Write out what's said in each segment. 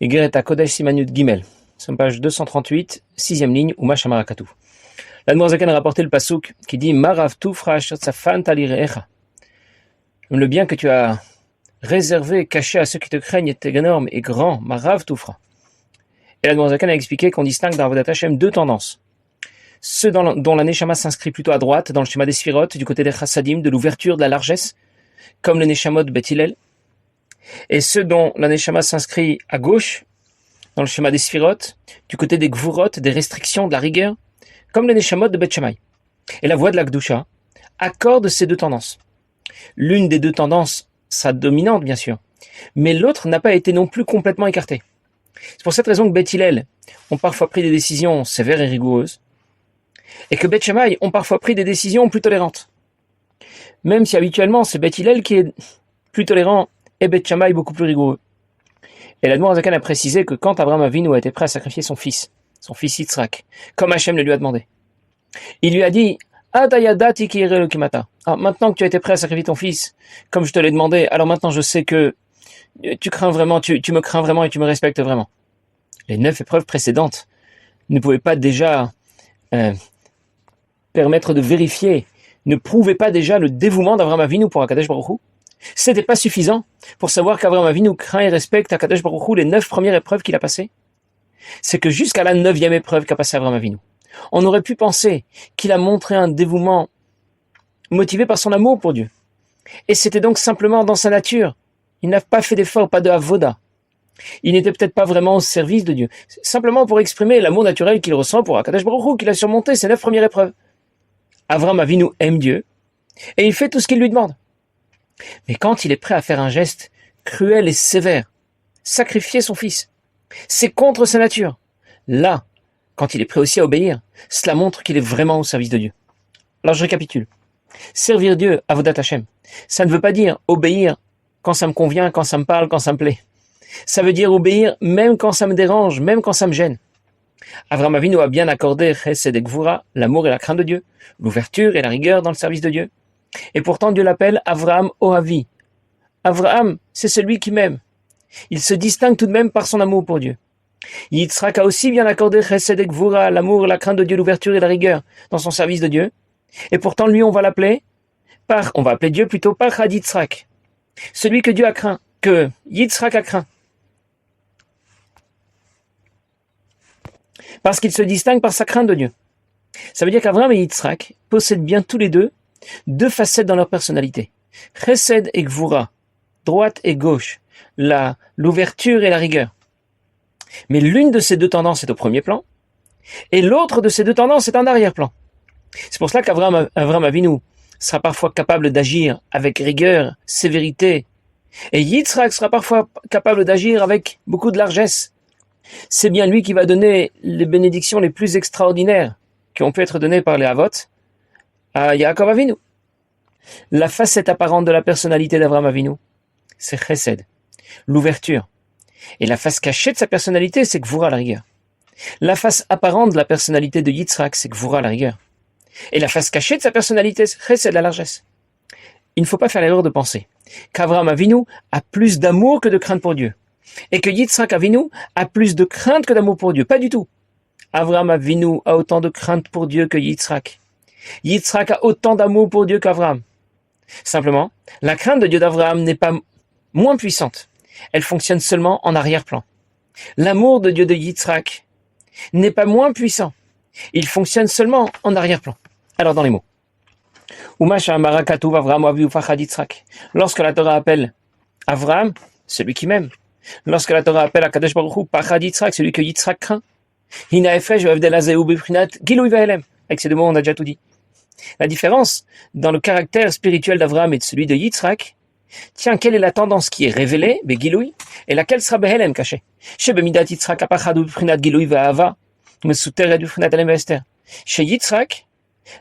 Igeret HaKodesh Simanut Gimel. Nous sommes page 238, 6e ligne, Umash Amarakatu. L'Admor Zaken a rapporté le pasuk qui dit Marav Tufra Shotzafan Talirecha. Le bien que tu as réservé, caché à ceux qui te craignent est énorme et grand, Marav Tufra. Et l'Admor Zaken a expliqué qu'on distingue dans Avodat Hashem deux tendances. Ceux dont la Neshama s'inscrit plutôt à droite, dans le schéma des Sphirot, du côté des Chassadim, de l'ouverture, de la largesse, comme le Neshamot Beth Hillel, et ceux dont la Neshama s'inscrit à gauche, dans le schéma des Sphirot, du côté des Gvurot, des restrictions, de la rigueur, comme le Neshamot de Beth Shammai. Et la voie de la Gdusha accorde ces deux tendances. L'une des deux tendances sera dominante, bien sûr, mais l'autre n'a pas été non plus complètement écartée. C'est pour cette raison que Beth Hillel ont parfois pris des décisions sévères et rigoureuses, et que Beth Shammai ont parfois pris des décisions plus tolérantes. Même si habituellement c'est Beth Hillel qui est plus tolérant et Beth Shammai beaucoup plus rigoureux. Et l'Admor Zaken a précisé que quand Abraham Avinu a été prêt à sacrifier son fils Yitzhak, comme Hachem le lui a demandé, il lui a dit Atayadati ki yireh Elokimata. Alors maintenant que tu as été prêt à sacrifier ton fils, comme je te l'ai demandé, alors maintenant je sais que tu crains vraiment, tu me crains vraiment et tu me respectes vraiment. Les 9 épreuves précédentes ne pouvaient pas déjà permettre de vérifier, ne prouvaient pas déjà le dévouement d'Abraham Avinu pour Akadosh Baruch Hu. C'était pas suffisant pour savoir qu'Abraham Avinu craint et respecte Akadosh Baruch Hu, les 9 premières épreuves qu'il a passées. C'est que jusqu'à la 9e épreuve qu'a passé Abraham Avinu, on aurait pu penser qu'il a montré un dévouement motivé par son amour pour Dieu. Et c'était donc simplement dans sa nature. Il n'a pas fait d'effort, pas de avoda. Il n'était peut-être pas vraiment au service de Dieu. Simplement pour exprimer l'amour naturel qu'il ressent pour Akadosh Baruch Hu, qu'il a surmonté ces 9 premières épreuves. Abraham Avinu aime Dieu et il fait tout ce qu'il lui demande. Mais quand il est prêt à faire un geste cruel et sévère, sacrifier son fils, c'est contre sa nature. Là, quand il est prêt aussi à obéir, cela montre qu'il est vraiment au service de Dieu. Alors je récapitule. Servir Dieu, Avodat Hashem, ça ne veut pas dire obéir quand ça me convient, quand ça me parle, quand ça me plaît. Ça veut dire obéir même quand ça me dérange, même quand ça me gêne. Avraham Avinu a bien accordé Chesed et Gvura, l'amour et la crainte de Dieu, l'ouverture et la rigueur dans le service de Dieu. Et pourtant Dieu l'appelle Avraham Ohavi. Avraham, c'est celui qui m'aime. Il se distingue tout de même par son amour pour Dieu. Yitzhak a aussi bien accordé Chesed et Gvura, l'amour, la crainte de Dieu, l'ouverture et la rigueur dans son service de Dieu. Et pourtant lui on va appeler Dieu plutôt par Chad Yitzhak. Celui que Dieu a craint, que Yitzhak a craint. Parce qu'il se distingue par sa crainte de Dieu. Ça veut dire qu'Avraham et Yitzhak possèdent bien tous les deux facettes dans leur personnalité. Chesed et Gvura, droite et gauche, l'ouverture et la rigueur. Mais l'une de ces deux tendances est au premier plan, et l'autre de ces deux tendances est en arrière-plan. C'est pour cela qu'Avraham Avinu sera parfois capable d'agir avec rigueur, sévérité, et Yitzhak sera parfois capable d'agir avec beaucoup de largesse. C'est bien lui qui va donner les bénédictions les plus extraordinaires qui ont pu être données par les Avot à Yaakov Avinu. La facette apparente de la personnalité d'Avraham Avinu, c'est Chesed, l'ouverture. Et la face cachée de sa personnalité, c'est Gvura, la rigueur. La face apparente de la personnalité de Yitzhak, c'est Gvura, la rigueur. Et la face cachée de sa personnalité, c'est Chesed, la largesse. Il ne faut pas faire l'erreur de penser qu'Avraham Avinu a plus d'amour que de crainte pour Dieu. Et que Yitzhak Avinu a plus de crainte que d'amour pour Dieu. Pas du tout. Avraham Avinu a autant de crainte pour Dieu que Yitzhak. Yitzhak a autant d'amour pour Dieu qu'Avraham. Simplement, la crainte de Dieu d'Avraham n'est pas moins puissante. Elle fonctionne seulement en arrière-plan. L'amour de Dieu de Yitzhak n'est pas moins puissant. Il fonctionne seulement en arrière-plan. Alors dans les mots. Lorsque la Torah appelle Avraham, celui qui m'aime. Lorsque la Torah appelle Akadosh Baruch Hu Pachad Yitzhak, celui que Yitzhak craint. Hina Efresh ve'avdel hazeh hu bebchinat Gilui ve'elem. Avec ces deux mots, on a déjà tout dit. La différence dans le caractère spirituel d'Avraham et de celui de Yitzhak, tiens, quelle est la tendance qui est révélée, Begilui, et laquelle sera Behelem cachée. Chez Bemidat Yitzhak apachad hu bebchinat Gilui ve'ahava, mesuteret hu bebchinat elem ve'ester. Chez Yitzhak,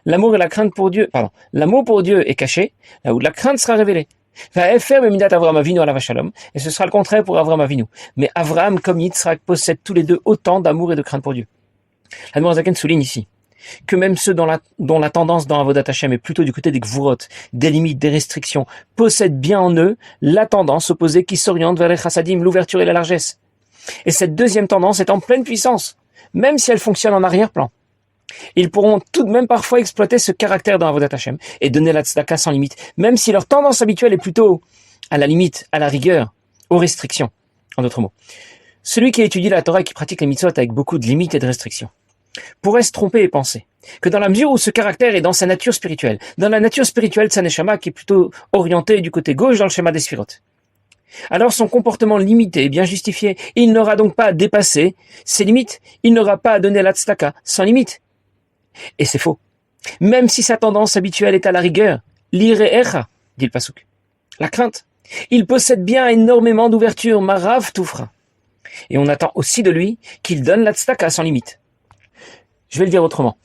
l'amour et la crainte pour Dieu, l'amour pour Dieu est caché, là où la crainte sera révélée. Et ce sera le contraire pour Avraham Avinu. Mais Avraham comme Yitzhak possèdent tous les deux autant d'amour et de crainte pour Dieu. L'Admor Zaken souligne ici que même ceux dont la tendance dans Avodat Hashem est plutôt du côté des Gvurot, des limites, des restrictions, possèdent bien en eux la tendance opposée qui s'oriente vers les Chassadim, l'ouverture et la largesse. Et cette deuxième tendance est en pleine puissance, même si elle fonctionne en arrière-plan. Ils pourront tout de même parfois exploiter ce caractère dans Avodat Hashem et donner la tzedaka sans limite, même si leur tendance habituelle est plutôt à la limite, à la rigueur, aux restrictions, en d'autres mots. Celui qui étudie la Torah et qui pratique les mitzvot avec beaucoup de limites et de restrictions pourrait se tromper et penser que dans la mesure où ce caractère est dans sa nature spirituelle, dans la nature spirituelle de sa neshama qui est plutôt orientée du côté gauche dans le schéma des sphirotes, alors son comportement limité est bien justifié. Il n'aura donc pas à dépasser ses limites. Il n'aura pas à donner la tzedaka sans limite. Et c'est faux. Même si sa tendance habituelle est à la rigueur, l'ire'echa, dit le pasuk, la crainte, il possède bien énormément d'ouverture, marav toufra. Et on attend aussi de lui qu'il donne la tzedaka sans limite. Je vais le dire autrement.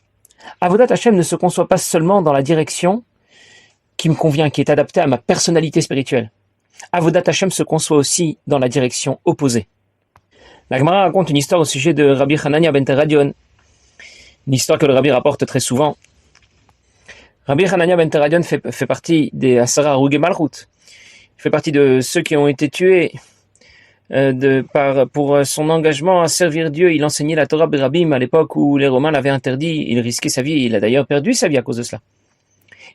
Avodat Hashem ne se conçoit pas seulement dans la direction qui me convient, qui est adaptée à ma personnalité spirituelle. Avodat Hashem se conçoit aussi dans la direction opposée. La Gemara raconte une histoire au sujet de Rabbi Hanania ben Teradion, une histoire que le Rabbi rapporte très souvent. Rabbi Hanania ben Teradion fait partie des Asara Harugei Malchut. Il fait partie de ceux qui ont été tués pour son engagement à servir Dieu. Il enseignait la Torah Berabim à l'époque où les Romains l'avaient interdit. Il risquait sa vie. Il a d'ailleurs perdu sa vie à cause de cela.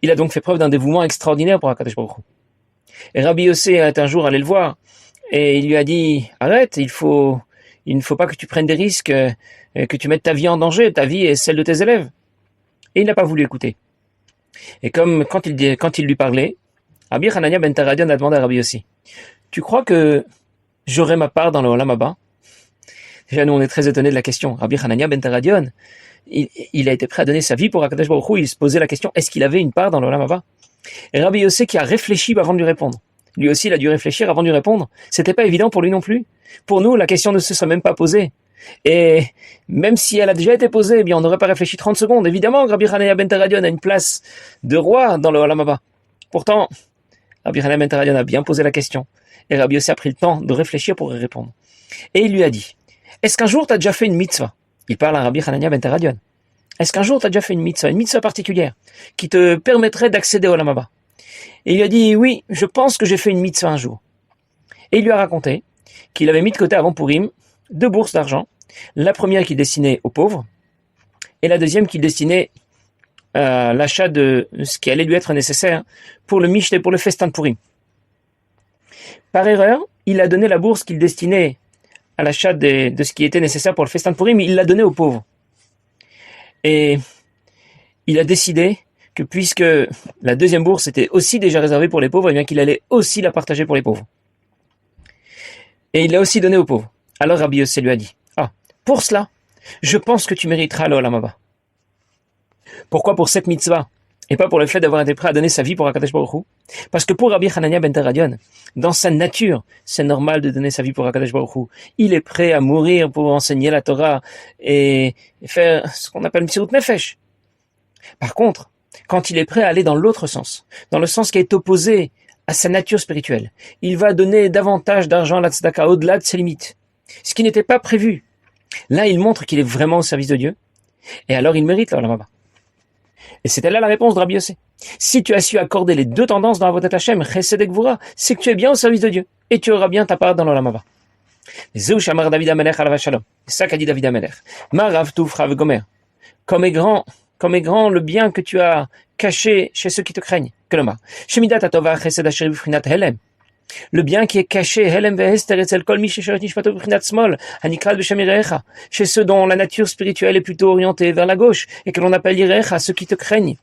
Il a donc fait preuve d'un dévouement extraordinaire pour HaKadosh Baruch Hu. Et Rabbi Yossé est un jour allé le voir et il lui a dit « Arrête, il ne faut pas que tu prennes des risques, que tu mettes ta vie en danger, ta vie et celle de tes élèves. » Et il n'a pas voulu écouter. Et comme quand il lui parlait, Rabbi Hanania ben Teradion a demandé à Rabbi Yossé « Tu crois que j'aurai ma part dans le Olam Haba ?» Déjà, nous, on est très étonnés de la question. Rabbi Hanania ben Teradion, il a été prêt à donner sa vie pour HaKadosh Baruch Hu. Il se posait la question, est-ce qu'il avait une part dans le Olam Haba? Et Rabbi Yossé qui a réfléchi avant de lui répondre. Lui aussi, il a dû réfléchir avant de lui répondre. C'était pas évident pour lui non plus. Pour nous, la question ne se serait même pas posée. Et même si elle a déjà été posée, eh bien, on n'aurait pas réfléchi 30 secondes. Évidemment, Rabbi Hanania ben Teradion a une place de roi dans le Olam Haba. Pourtant, Rabbi Hanania ben Teradion a bien posé la question. Et Rabbi Yossé a pris le temps de réfléchir pour y répondre. Et il lui a dit, est-ce qu'un jour tu as déjà fait une mitzvah? Il parle à Rabbi Hanania ben Teradion. Est-ce qu'un jour tu as déjà fait une mitzvah particulière, qui te permettrait d'accéder au Olam Haba? Et il lui a dit, oui, je pense que j'ai fait une mitzvah un jour. Et il lui a raconté qu'il avait mis de côté avant Purim 2 bourses d'argent, la première qu'il destinait aux pauvres, et la deuxième qu'il destinait à l'achat de ce qui allait lui être nécessaire pour le Mishlé, pour le festin de Purim. Par erreur, il a donné la bourse qu'il destinait à l'achat de ce qui était nécessaire pour le festin de Purim, il l'a donnée aux pauvres. Et il a décidé que puisque la deuxième bourse était aussi déjà réservée pour les pauvres, eh bien qu'il allait aussi la partager pour les pauvres. Et il l'a aussi donnée aux pauvres. Alors Rabbi Yossé lui a dit, pour cela, je pense que tu mériteras le Olam Haba. Pourquoi pour cette mitzvah et pas pour le fait d'avoir été prêt à donner sa vie pour HaKadosh Baruch Hu? Parce que pour Rabbi Hanania ben Teradion, dans sa nature, c'est normal de donner sa vie pour HaKadosh Baruch Hu. Il est prêt à mourir pour enseigner la Torah et faire ce qu'on appelle Msirut Nefesh. Par contre, quand il est prêt à aller dans l'autre sens, dans le sens qui est opposé à sa nature spirituelle, il va donner davantage d'argent à la tzedaka au-delà de ses limites, ce qui n'était pas prévu. Là, il montre qu'il est vraiment au service de Dieu, et alors il mérite l'Olam Haba. Et c'était là la réponse de Rabbi Yossé. Si tu as su accorder les 2 tendances dans Avodat Hashem, Chesed et Gvura, c'est que tu es bien au service de Dieu, et tu auras bien ta part dans l'Olam Haba. Zeu shamar David HaMelech alav shalom. C'est ça qu'a dit David HaMelech. Marav tufra vegomer. Comme est grand le bien que tu as caché chez ceux qui te craignent. Kelomar. Shemidat atova chesed asher b'frinat helem. Le bien qui est caché, helem ve'ester etzel kol mi shesheret nishmato b'frinat smol, hanikral b'shem yirecha, chez ceux dont la nature spirituelle est plutôt orientée vers la gauche, et que l'on appelle yirecha, ceux qui te craignent.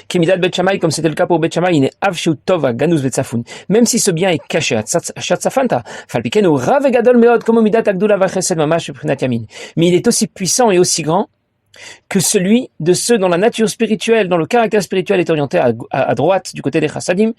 Kemidat Bet Shammai, comme c'était le cas pour Bet Shammai, il est avshu tova ganuz vetzafun. Même si ce bien est caché, achatzafanta, falpikenu rav gadol meod, comme midat agdula vachesed mamash b'frinat yamin. Mais il est aussi puissant et aussi grand que celui de ceux dont la nature spirituelle, dont le caractère spirituel est orienté à droite, du côté des chassadim,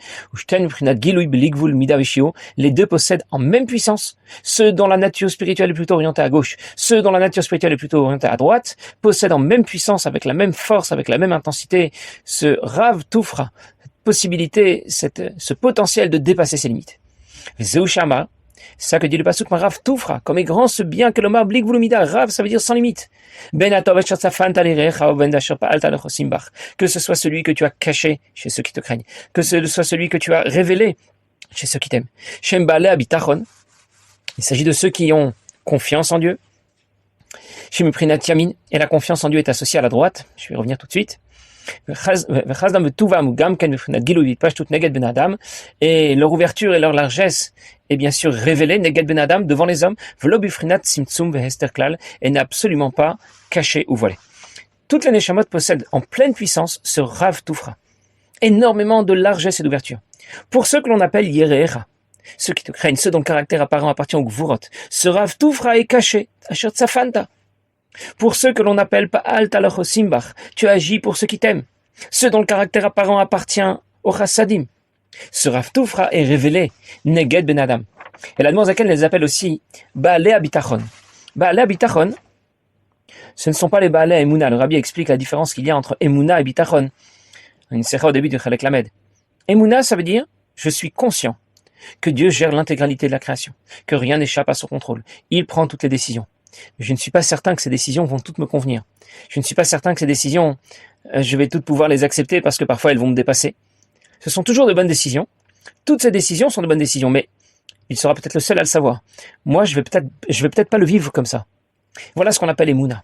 les deux possèdent en même puissance. Ceux dont la nature spirituelle est plutôt orientée à gauche, ceux dont la nature spirituelle est plutôt orientée à droite, possèdent en même puissance, avec la même force, avec la même intensité, ce rav toufra, possibilité, ce potentiel de dépasser ses limites. Zeushama, c'est ça que dit le pasuk Rav Toufra, comme est grand ce bien que l'Omar blik voulumida, Rav, ça veut dire sans limite. Que ce soit celui que tu as caché chez ceux qui te craignent, que ce soit celui que tu as révélé chez ceux qui t'aiment. Shem Baalei Habitachon, il s'agit de ceux qui ont confiance en Dieu. Shemiprinat Yamin, et la confiance en Dieu est associée à la droite. Je vais y revenir tout de suite. Et leur ouverture et leur largesse est bien sûr révélée, neged ben adam, devant les hommes, et n'est absolument pas cachée ou voilée. Toutes les neshamot possèdent en pleine puissance ce Rav Toufra, énormément de largesse et d'ouverture. Pour ceux que l'on appelle Yereera, ceux qui te craignent, ceux dont le caractère apparent appartient au Gvurot, ce Rav Toufra est caché, Asher Tzafanta. Pour ceux que l'on appelle Pa'al Talach Simbach, tu agis pour ceux qui t'aiment. Ceux dont le caractère apparent appartient au Chassadim. Ce Rav Toufra est révélé, Neged Ben Adam. Et la Zaken les appelle aussi Baalei Abitachon. Baalei Abitachon, ce ne sont pas les Baalei Emouna. Le Rabbi explique la différence qu'il y a entre Emouna et Bitachon. Une sécha au début du Chalek Lamed. Emouna, ça veut dire, je suis conscient que Dieu gère l'intégralité de la création, que rien n'échappe à son contrôle. Il prend toutes les décisions. Mais je ne suis pas certain que ces décisions vont toutes me convenir. Je ne suis pas certain que ces décisions, je vais toutes pouvoir les accepter parce que parfois elles vont me dépasser. Ce sont toujours de bonnes décisions. Toutes ces décisions sont de bonnes décisions, mais il sera peut-être le seul à le savoir. Moi, je vais peut-être pas le vivre comme ça. Voilà ce qu'on appelle Emouna.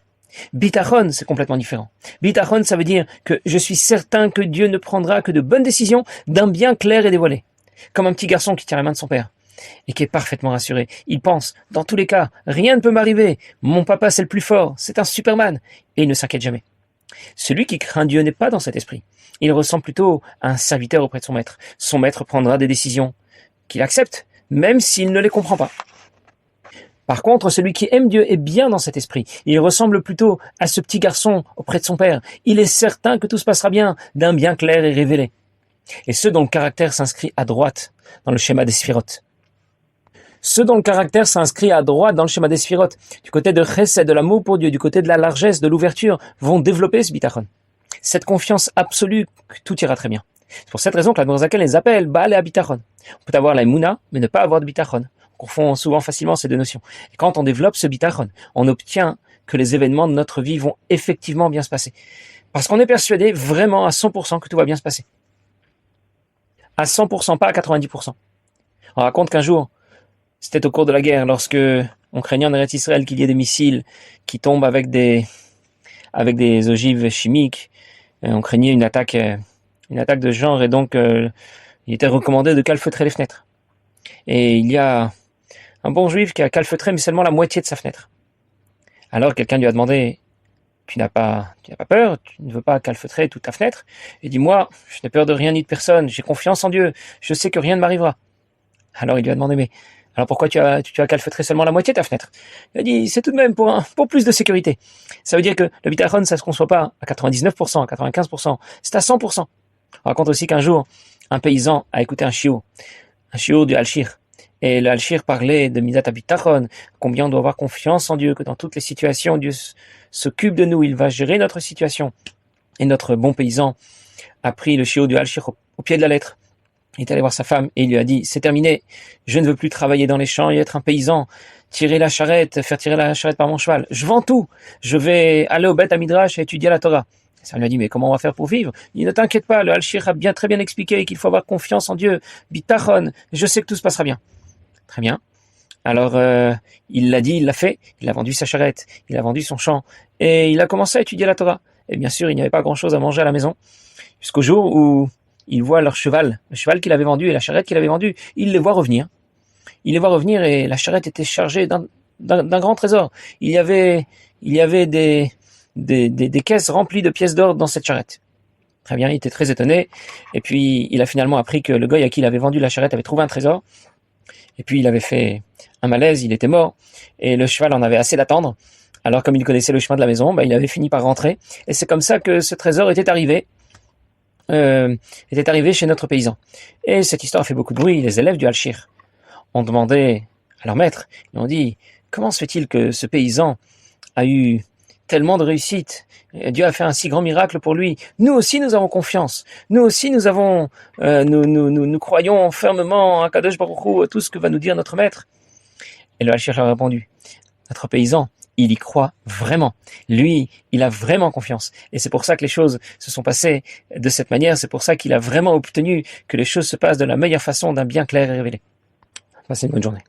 Bitachon, c'est complètement différent. Bitachon, ça veut dire que je suis certain que Dieu ne prendra que de bonnes décisions d'un bien clair et dévoilé. Comme un petit garçon qui tient la main de son père et qui est parfaitement rassuré. Il pense, dans tous les cas, rien ne peut m'arriver. Mon papa, c'est le plus fort, c'est un Superman. Et il ne s'inquiète jamais. Celui qui craint Dieu n'est pas dans cet esprit. Il ressemble plutôt à un serviteur auprès de son maître. Son maître prendra des décisions qu'il accepte, même s'il ne les comprend pas. Par contre, celui qui aime Dieu est bien dans cet esprit. Il ressemble plutôt à ce petit garçon auprès de son père. Il est certain que tout se passera bien, d'un bien clair et révélé. Et ceux dont le caractère s'inscrit à droite dans le schéma des sphirotes. Ceux dont le caractère s'inscrit à droite dans le schéma des sphirotes, du côté de chesed, de l'amour pour Dieu, du côté de la largesse, de l'ouverture, vont développer ce bitachon. Cette confiance absolue que tout ira très bien. C'est pour cette raison que la Zaken les appelle Baalei Abitachon. On peut avoir la Emouna, mais ne pas avoir de bitachon. On confond souvent facilement ces deux notions. Et quand on développe ce bitachon, on obtient que les événements de notre vie vont effectivement bien se passer. Parce qu'on est persuadé vraiment à 100% que tout va bien se passer. À 100%, pas à 90%. On raconte qu'un jour, c'était au cours de la guerre, lorsque on craignait en Eretz Israël qu'il y ait des missiles qui tombent avec des ogives chimiques. On craignait une attaque de genre, et donc il était recommandé de calfeutrer les fenêtres. Et il y a un bon juif qui a calfeutré mais seulement la moitié de sa fenêtre. Alors quelqu'un lui a demandé, tu n'as pas peur, tu ne veux pas calfeutrer toute ta fenêtre? Il dit, moi, je n'ai peur de rien ni de personne, j'ai confiance en Dieu, je sais que rien ne m'arrivera. Alors il lui a demandé, mais alors pourquoi tu as calfeutré seulement la moitié de ta fenêtre? Il a dit, c'est tout de même pour plus de sécurité. Ça veut dire que le bitachon, ça se conçoit pas à 99%, à 95%, c'est à 100%. On raconte aussi qu'un jour, un paysan a écouté un shiur du Al-Shir. Et le Al-Shir parlait de Midat HaBitachon, combien on doit avoir confiance en Dieu, que dans toutes les situations, Dieu s'occupe de nous, il va gérer notre situation. Et notre bon paysan a pris le shiur du Al-Shir au pied de la lettre. Il est allé voir sa femme et il lui a dit, c'est terminé, je ne veux plus travailler dans les champs et être un paysan, faire tirer la charrette par mon cheval. Je vends tout, je vais aller au Beth Midrash et étudier la Torah. Ça lui a dit, mais comment on va faire pour vivre? Il dit, ne t'inquiète pas, le Al-Shir a très bien expliqué qu'il faut avoir confiance en Dieu, bitachon, je sais que tout se passera bien. Très bien. Alors, il l'a dit, il l'a fait, il a vendu sa charrette, il a vendu son champ, et il a commencé à étudier la Torah. Et bien sûr, il n'y avait pas grand-chose à manger à la maison, jusqu'au jour où il voit le cheval qu'il avait vendu et la charrette qu'il avait vendue, il les voit revenir. Il les voit revenir et la charrette était chargée d'un grand trésor. Il y avait des caisses remplies de pièces d'or dans cette charrette. Très bien, il était très étonné. Et puis, il a finalement appris que le gars à qui il avait vendu la charrette avait trouvé un trésor. Et puis, il avait fait un malaise, il était mort. Et le cheval en avait assez d'attendre. Alors, comme il connaissait le chemin de la maison, il avait fini par rentrer. Et c'est comme ça que ce trésor était arrivé chez notre paysan. Et cette histoire a fait beaucoup de bruit. Les élèves du Al-Shir ont demandé à leur maître, ils ont dit, comment se fait-il que ce paysan a eu tellement de réussite? Dieu a fait un si grand miracle pour lui. Nous aussi, nous avons confiance. Nous aussi, nous croyons fermement à Kadosh Baruch Hu, à tout ce que va nous dire notre maître. Et le Al-Shir leur a répondu, notre paysan, il y croit vraiment. Lui, il a vraiment confiance. Et c'est pour ça que les choses se sont passées de cette manière. C'est pour ça qu'il a vraiment obtenu que les choses se passent de la meilleure façon, d'un bien clair et révélé. Passez une bonne journée.